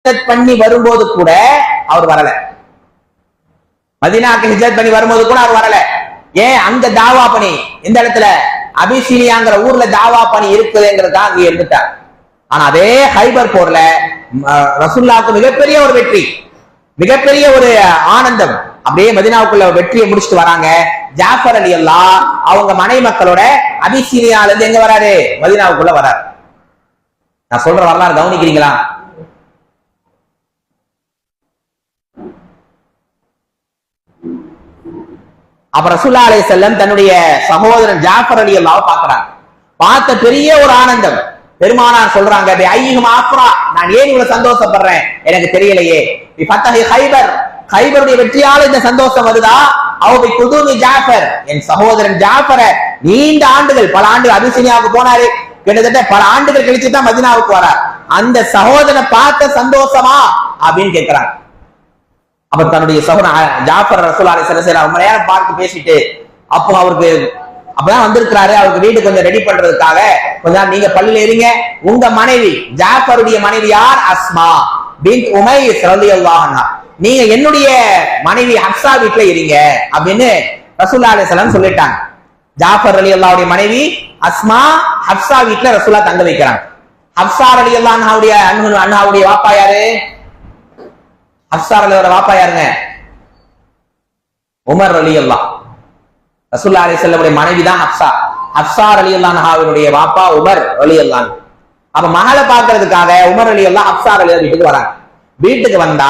பண்ணி வரும்போது கூட அவர் வரல. மதீனாக்கு ஹிஜ்ரத் பண்ணி வரும்போது கூட அவர் வரல. ஏன்? அங்க தாவா பணி, இந்த இடத்துல அபிசீனியாங்கிற ஊர்ல தாவா பணி இருக்குதுங்கிறதா அங்க இருந்துட்டார். ஆனா அதே ஹைபர் போர்ல ரசூலுல்லாஹ்வுக்கு மிகப்பெரிய ஒரு வெற்றி, மிகப்பெரிய ஒரு ஆனந்தம். அப்படியே மதீனாவுக்குள்ள வெற்றியை முடிச்சுட்டு வராங்க. ஜாஃபர் ரலியல்லாஹ் அவங்க மனைவி மக்களோட அபிசீனியால இருந்து எங்க வராரு? மதீனாவுக்குள்ள வராரு. நான் சொல்ற வரலாறு கவனிக்கிறீங்களா? அப்ப ரசூலுல்லாஹி அலைஹி வஸல்லம் தன்னுடைய சகோதரன் ஜாஃபர் ரலியல்லாஹு பார்க்கறாங்க. பார்த்த பெரிய ஒரு ஆனந்தம். பெருமானார் சொல்றாங்க, நான் ஏன் இவ்வளவு சந்தோஷப்படுறேன் எனக்கு தெரியலையே. ஹைபர், ஹைபருடைய வெற்றியால இந்த சந்தோஷம் வருதா? அவபி குதூமி ஜாஃபர், என் சகோதரன் ஜாஃபர நீண்ட ஆண்டுகள், பல ஆண்டுகள் அபிசீனியாவுக்கு போனாரு, கிட்டத்தட்ட பல ஆண்டுகள் கழிச்சு தான் மதீனாவுக்கு வரார். அந்த சகோதரனை பார்த்த சந்தோஷமா அப்படின்னு கேட்கிறாங்க. அப்ப தன்னுடைய சகோதரன் ஜாஃபர் ரசூலுல்லாஹி அலைஹி வஸல்லம் ரொம்ப நேரம் பார்த்து பேசிட்டு, அப்போ அவருக்கு அப்பதான் வந்திருக்கிறாரு, அவருக்கு வீடு கொஞ்சம் ரெடி பண்றதுக்காக கொஞ்சம் நீங்க பள்ளியில இருங்க, உங்க மனைவி ஜாஃபருடைய மனைவி யார்? அஸ்மா பின்த் உமைஸ் ரலியல்லாஹு அன்ஹா, நீங்க என்னுடைய மனைவி ஹப்ஸா வீட்டுல இருங்க அப்படின்னு ரசூலுல்லாஹி அலைஹி வஸல்லம் சொல்லிட்டாங்க. ஜாஃபர் ரலியல்லாஹுடைய மனைவி அஸ்மா ஹப்ஸா வீட்டுல ரசூலுல்லாஹ் தங்க வைக்கிறாங்க. ஹப்ஸா ரலியல்லாஹு அன்ஹாவுடைய வாப்பா யாரு? ஹப்ஸா ரலியல்லாஹு வாப்பா யாருங்க? உமர் ரலியல்லாஹு. ரசூலுல்லாஹி அலைஹி வஸல்லம் மனைவி தான் ஹப்ஸா. ஹப்ஸா ரலியல்லாஹு அன்ஹாவுடைய வாப்பா உமர் ரலியல்லாஹு. அப்ப மகளை பார்க்கிறதுக்காக உமர் ரலியல்லாஹு ஹப்ஸா ரலியல்லாஹு வீட்டுக்கு வராங்க. வீட்டுக்கு வந்தா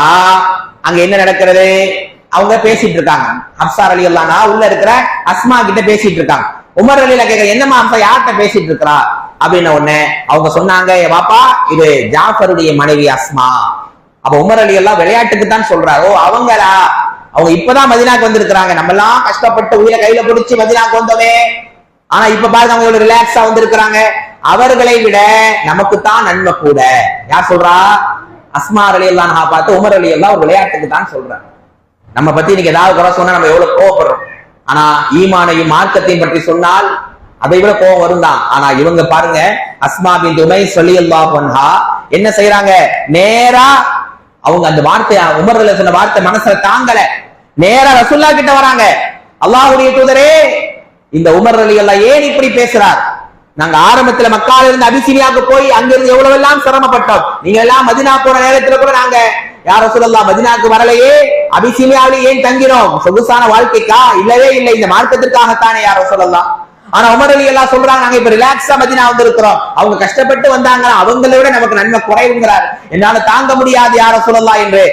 அங்க என்ன நடக்கிறது? அவங்க பேசிட்டு இருக்காங்க. ஹப்ஸா ரலியல்லாஹு உள்ள இருக்கிற அஸ்மா கிட்ட பேசிட்டு இருக்காங்க. உமர் ரலியல்லாஹு கேக்குறாங்க, என்னமா ஹப்ஸா யார்கிட்ட பேசிட்டு இருக்கா அப்படின்ன உடனே அவங்க சொன்னாங்க, வாப்பா இது ஜாஃபருடைய மனைவி அஸ்மா. அப்ப உமர் ரலியல்லாஹு விளையாட்டுக்கு தான் சொல்றாரு, ஓ அவங்களா, அவங்க இப்பதான் மதீனாக்கு வந்திருக்கிறாங்க, நம்ம எல்லாம் கஷ்டப்பட்டு உயிரை கையில பிடிச்சி மதீனாக்கு வந்தோமே, ஆனா இப்ப பாருங்க அவங்க எவ்வளவு ரிலாக்ஸா வந்திருக்கிறாங்க, அவர்களை விட நமக்கு தான் நன்மை கூட. யார் சொல்றா? அஸ்மா ரலியல்லாஹு அன்ஹா பார்த்து உமர் ரலியல்லாஹு ஒரு விளையாட்டுக்கு தான் சொல்றாங்க. நம்ம பத்தி இன்னைக்கு ஏதாவது குறை சொன்னா நம்ம எவ்வளவு கோவப்படுறோம், ஆனா ஈமானையும் மார்க்கத்தையும் பற்றி சொன்னால் அதை விட கோவம் வரும் தான். ஆனா இவங்க பாருங்க, அஸ்மா பின்த் உமைஸ் ரலியல்லாஹு அன்ஹா என்ன செய்யறாங்க? நேரா அவங்க அந்த வார்த்தையா உமர் ரலியல்லாஹு சொன்ன வார்த்தை மனசுல தாங்கல, நேரா ரசூலுல்லாஹ் கிட்ட வராங்க. அல்லாஹ்வுடைய தூதரே, இந்த உமர் ரலியல்லாஹு ஏன் இப்படி பேசுறார்? நாங்க ஆரம்பத்துல மக்கால இருந்து அபிசீனியாவுக்கு போய் அங்கிருந்து எவ்வளவு எல்லாம் சிரமப்பட்டோம், நீங்க எல்லாம் மதீனா போன நேரத்துல கூட நாங்க யா ரசூலுல்லாஹ் மதீனாக்கு வரலையே, அபிசீனியாவிலே ஏன் தங்கினோம்? சொகுசான வாழ்க்கைக்கா? இல்லவே இல்லை, இந்த மார்க்கத்திற்காகத்தானே யா ரசூலுல்லாஹ். ஆனா உமர் ரலியல்லாஹு சொல்றாங்க, நாங்க இப்ப ரிலாக்ஸா மதீனா வந்திருக்கிறோம், அவங்க கஷ்டப்பட்டு வந்தாங்க, அவங்களை விட நமக்கு நன்மை குறைவுங்கிறார், என்னால தாங்க முடியாது யா ரசூலுல்லாஹ் என்று